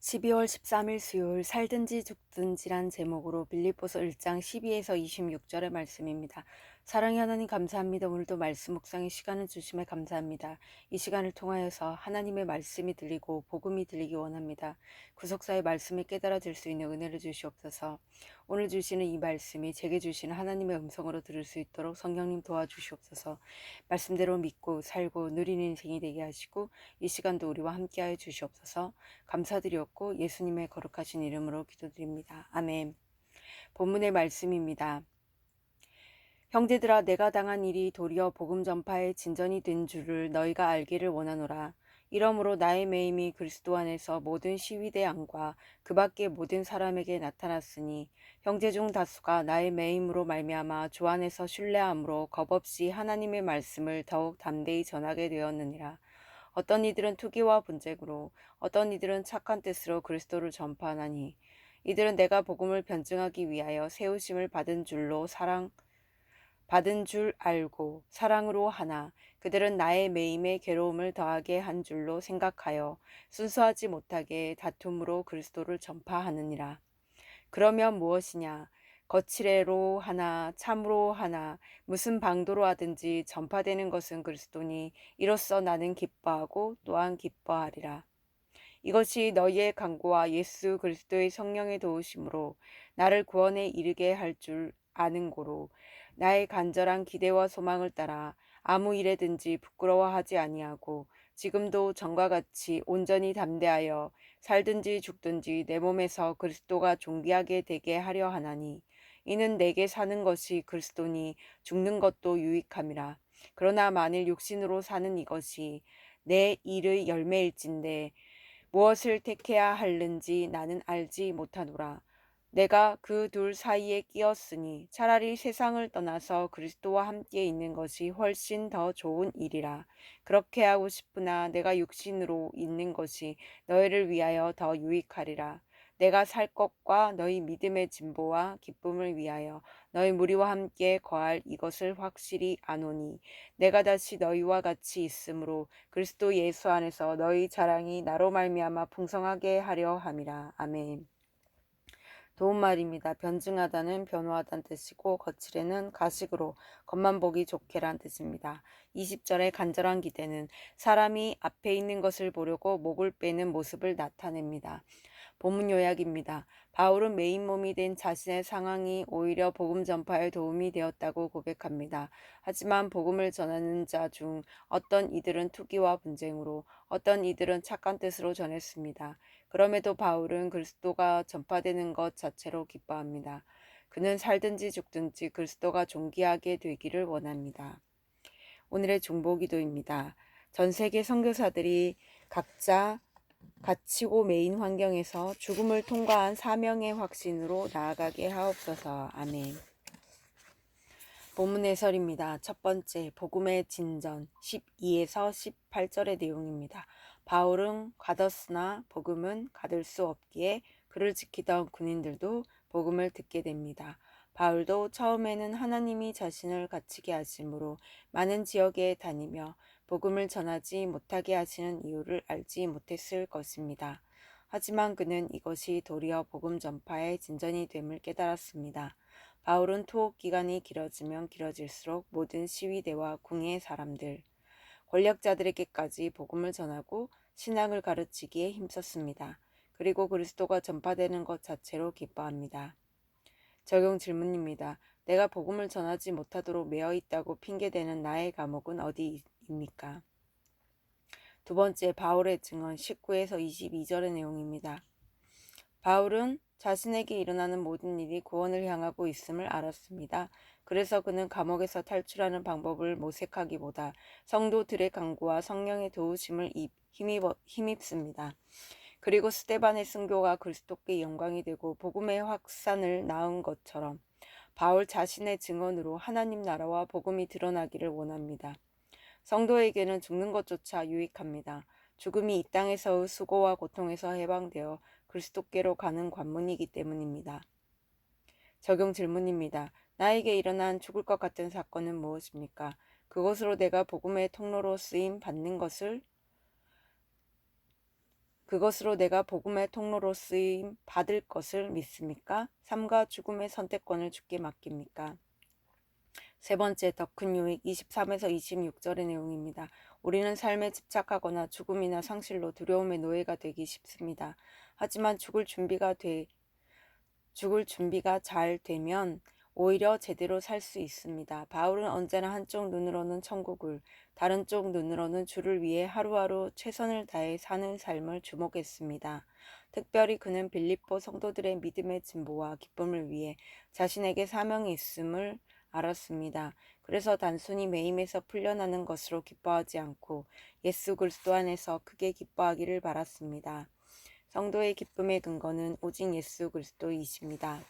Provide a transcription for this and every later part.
12월 13일 수요일 살든지 죽든지란 제목으로 빌립보서 1장 12에서 26절의 말씀입니다. 사랑의 하나님 감사합니다. 오늘도 말씀 묵상의 시간을 주심에 감사합니다. 이 시간을 통하여서 하나님의 말씀이 들리고 복음이 들리기 원합니다. 구속사의 말씀을 깨달아질 수 있는 은혜를 주시옵소서. 오늘 주시는 이 말씀이 제게 주시는 하나님의 음성으로 들을 수 있도록 성령님 도와주시옵소서. 말씀대로 믿고 살고 누리는 인생이 되게 하시고 이 시간도 우리와 함께하여 주시옵소서. 감사드렸고 예수님의 거룩하신 이름으로 기도드립니다. 아멘. 본문의 말씀입니다. 형제들아, 내가 당한 일이 도리어 복음 전파의 진전이 된 줄을 너희가 알기를 원하노라. 이러므로 나의 매임이 그리스도 안에서 모든 시위대 안과 그 밖의 모든 사람에게 나타났으니 형제 중 다수가 나의 매임으로 말미암아 주 안에서 신뢰함으로 겁없이 하나님의 말씀을 더욱 담대히 전하게 되었느니라. 어떤 이들은 투기와 분쟁으로, 어떤 이들은 착한 뜻으로 그리스도를 전파하나니, 이들은 내가 복음을 변증하기 위하여 세우심을 받은 줄 알고 사랑으로 하나, 그들은 나의 매임에 괴로움을 더하게 한 줄로 생각하여 순수하지 못하게 다툼으로 그리스도를 전파하느니라. 그러면 무엇이냐? 거칠애로 하나 참으로 하나 무슨 방도로 하든지 전파되는 것은 그리스도니 이로써 나는 기뻐하고 또한 기뻐하리라. 이것이 너희의 간구와 예수 그리스도의 성령의 도우심으로 나를 구원에 이르게 할 줄 아는 고로 나의 간절한 기대와 소망을 따라 아무 일에든지 부끄러워하지 아니하고 지금도 전과 같이 온전히 담대하여 살든지 죽든지 내 몸에서 그리스도가 존귀하게 되게 하려 하나니 이는 내게 사는 것이 그리스도니 죽는 것도 유익함이라. 그러나 만일 육신으로 사는 이것이 내 일의 열매일진데 무엇을 택해야 할는지 나는 알지 못하노라. 내가 그 둘 사이에 끼었으니 차라리 세상을 떠나서 그리스도와 함께 있는 것이 훨씬 더 좋은 일이라. 그렇게 하고 싶으나 내가 육신으로 있는 것이 너희를 위하여 더 유익하리라. 내가 살 것과 너희 믿음의 진보와 기쁨을 위하여 너희 무리와 함께 거할 이것을 확실히 아노니 내가 다시 너희와 같이 있으므로 그리스도 예수 안에서 너희 자랑이 나로 말미암아 풍성하게 하려 함이라. 아멘. 도움말입니다. 변증하다는 변호하다는 뜻이고 거칠에는 가식으로 겉만 보기 좋게란 뜻입니다. 20절의 간절한 기대는 사람이 앞에 있는 것을 보려고 목을 빼는 모습을 나타냅니다. 본문 요약입니다. 바울은 메인몸이 된 자신의 상황이 오히려 복음 전파에 도움이 되었다고 고백합니다. 하지만 복음을 전하는 자 중 어떤 이들은 투기와 분쟁으로, 어떤 이들은 착한 뜻으로 전했습니다. 그럼에도 바울은 그리스도가 전파되는 것 자체로 기뻐합니다. 그는 살든지 죽든지 그리스도가 존귀하게 되기를 원합니다. 오늘의 중보기도입니다. 전 세계 선교사들이 각자 갇히고 메인 환경에서 죽음을 통과한 사명의 확신으로 나아가게 하옵소서. 아멘. 본문 해설입니다. 첫 번째, 복음의 진전 12에서 18절의 내용입니다. 바울은 가뒀으나 복음은 가둘 수 없기에 그를 지키던 군인들도 복음을 듣게 됩니다. 바울도 처음에는 하나님이 자신을 갇히게 하심으로 많은 지역에 다니며 복음을 전하지 못하게 하시는 이유를 알지 못했을 것입니다. 하지만 그는 이것이 도리어 복음 전파의 진전이 됨을 깨달았습니다. 바울은 투옥 기간이 길어지면 길어질수록 모든 시위대와 궁의 사람들, 권력자들에게까지 복음을 전하고 신앙을 가르치기에 힘썼습니다. 그리고 그리스도가 전파되는 것 자체로 기뻐합니다. 적용 질문입니다. 내가 복음을 전하지 못하도록 매여 있다고 핑계대는 나의 감옥은 어디입니까? 두 번째, 바울의 증언 19에서 22절의 내용입니다. 바울은 자신에게 일어나는 모든 일이 구원을 향하고 있음을 알았습니다. 그래서 그는 감옥에서 탈출하는 방법을 모색하기보다 성도들의 강구와 성령의 도우심을 힘입습니다. 그리고 스데반의 순교가 그리스도께 영광이 되고 복음의 확산을 낳은 것처럼 바울 자신의 증언으로 하나님 나라와 복음이 드러나기를 원합니다. 성도에게는 죽는 것조차 유익합니다. 죽음이 이 땅에서의 수고와 고통에서 해방되어 그리스도께로 가는 관문이기 때문입니다. 적용 질문입니다. 나에게 일어난 죽을 것 같은 사건은 무엇입니까? 그것으로 내가 복음의 통로로 쓰임 받는 것을 그것으로 내가 복음의 통로로 쓰임 받을 것을 믿습니까? 삶과 죽음의 선택권을 주께 맡깁니까? 세 번째, 더 큰 유익 23에서 26절의 내용입니다. 우리는 삶에 집착하거나 죽음이나 상실로 두려움의 노예가 되기 쉽습니다. 하지만 죽을 준비가 잘 되면 오히려 제대로 살 수 있습니다. 바울은 언제나 한쪽 눈으로는 천국을, 다른 쪽 눈으로는 주를 위해 하루하루 최선을 다해 사는 삶을 주목했습니다. 특별히 그는 빌립보 성도들의 믿음의 진보와 기쁨을 위해 자신에게 사명이 있음을 알았습니다. 그래서 단순히 매임에서 풀려나는 것으로 기뻐하지 않고 예수 그리스도 안에서 크게 기뻐하기를 바랐습니다. 성도의 기쁨의 근거는 오직 예수 그리스도이십니다.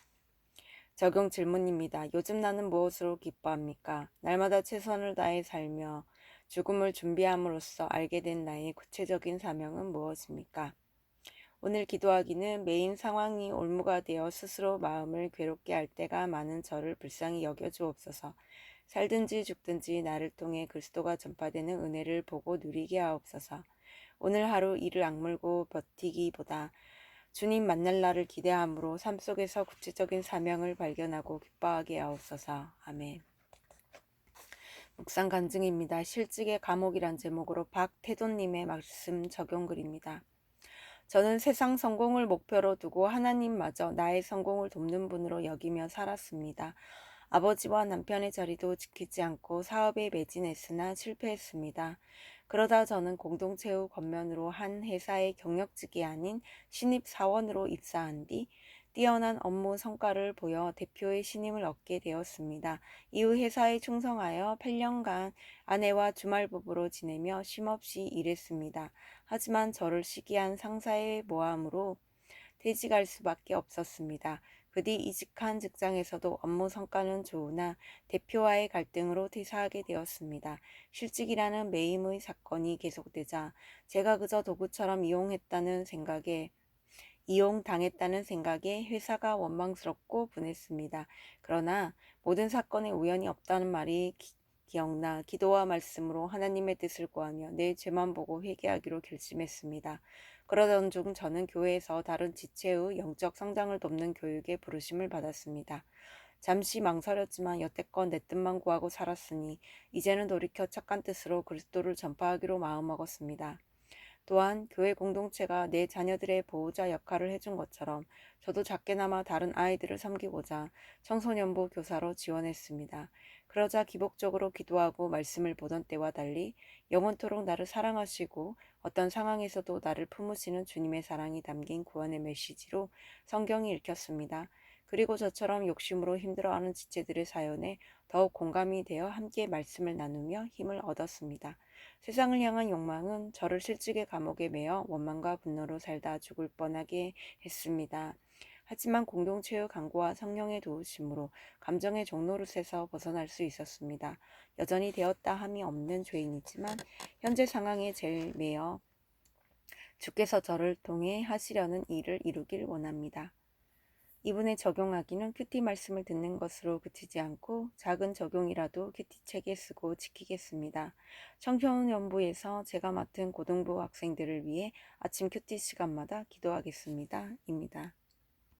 적용 질문입니다. 요즘 나는 무엇으로 기뻐합니까? 날마다 최선을 다해 살며 죽음을 준비함으로써 알게 된 나의 구체적인 사명은 무엇입니까? 오늘 기도하기는 매인 상황이 올무가 되어 스스로 마음을 괴롭게 할 때가 많은 저를 불쌍히 여겨 주옵소서. 살든지 죽든지 나를 통해 그리스도가 전파되는 은혜를 보고 누리게 하옵소서. 오늘 하루 이를 악물고 버티기보다 주님 만날 날을 기대함으로 삶 속에서 구체적인 사명을 발견하고 기뻐하게 하옵소서. 아멘. 묵상 간증입니다. 실직의 감옥이란 제목으로 박태돈님의 말씀 적용글입니다. 저는 세상 성공을 목표로 두고 하나님마저 나의 성공을 돕는 분으로 여기며 살았습니다. 아버지와 남편의 자리도 지키지 않고 사업에 매진했으나 실패했습니다. 그러다 저는 공동체 후 겉면으로 한 회사의 경력직이 아닌 신입사원으로 입사한 뒤 뛰어난 업무 성과를 보여 대표의 신임을 얻게 되었습니다. 이후 회사에 충성하여 8년간 아내와 주말부부로 지내며 쉼없이 일했습니다. 하지만 저를 시기한 상사의 모함으로 퇴직할 수밖에 없었습니다. 그 뒤 이직한 직장에서도 업무 성과는 좋으나 대표와의 갈등으로 퇴사하게 되었습니다. 실직이라는 매임의 사건이 계속되자 제가 그저 도구처럼 이용당했다는 생각에 회사가 원망스럽고 분했습니다. 그러나 모든 사건에 우연이 없다는 말이 기억나 기도와 말씀으로 하나님의 뜻을 구하며 내 죄만 보고 회개하기로 결심했습니다. 그러던 중 저는 교회에서 다른 지체의 영적 성장을 돕는 교육에 부르심을 받았습니다. 잠시 망설였지만 여태껏 내 뜻만 구하고 살았으니 이제는 돌이켜 착한 뜻으로 그리스도를 전파하기로 마음먹었습니다. 또한 교회 공동체가 내 자녀들의 보호자 역할을 해준 것처럼 저도 작게나마 다른 아이들을 섬기고자 청소년부 교사로 지원했습니다. 그러자 기복적으로 기도하고 말씀을 보던 때와 달리 영원토록 나를 사랑하시고 어떤 상황에서도 나를 품으시는 주님의 사랑이 담긴 구원의 메시지로 성경이 읽혔습니다. 그리고 저처럼 욕심으로 힘들어하는 지체들의 사연에 더욱 공감이 되어 함께 말씀을 나누며 힘을 얻었습니다. 세상을 향한 욕망은 저를 실직의 감옥에 매어 원망과 분노로 살다 죽을 뻔하게 했습니다. 하지만 공동체의 강구와 성령의 도우심으로 감정의 종노릇에서 벗어날 수 있었습니다. 여전히 되었다 함이 없는 죄인이지만 현재 상황에 제일 매여 주께서 저를 통해 하시려는 일을 이루길 원합니다. 이분에 적용하기는 큐티 말씀을 듣는 것으로 그치지 않고 작은 적용이라도 큐티 책에 쓰고 지키겠습니다. 청소년부에서 제가 맡은 고등부 학생들을 위해 아침 큐티 시간마다 기도하겠습니다. 입니다.